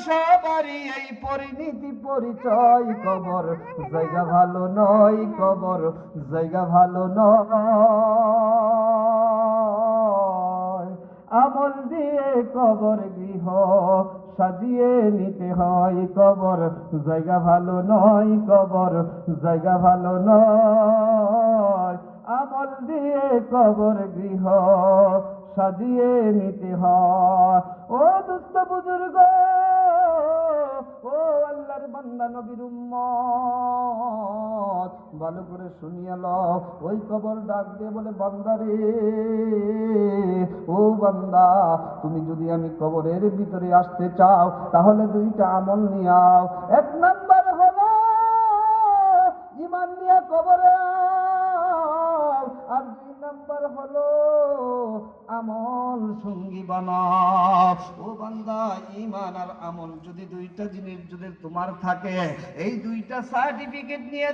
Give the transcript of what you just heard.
সবারই এই পরিণতি পরিচয়, কবর জায়গা ভালো নয়, কবর জায়গা ভালো নয়। আমল দিয়ে কবর গৃহ সাজিয়ে নিতে হয়, কবর জায়গা ভালো নয়, কবর জায়গা ভালো নয়। আমল দিয়ে কবর গৃহ সাজিয়ে নিতে হয়। ও দুস্থ বুজুর্গ, ও আল্লাহর বান্দা নবীর উম্মত, ভালো করে শুনিয়া লও। ওই কবর ডাক দিয়ে বলে, বান্দারে, ও বান্দা, তুমি যদি আমি কবরের ভিতরে আসতে চাও তাহলে দুইটা আমল নিয়াও। এক নাম্বার হলো ঈমান নিয়ে কবরে আও, আর দুই নাম্বার হলো আমল সঙ্গী বানাও। ও বান্দা, ঈমান আর আমল যদি দুইটা জিনিস যদি তোমার থাকে, এই দুইটা সার্টিফিকেট নিয়ে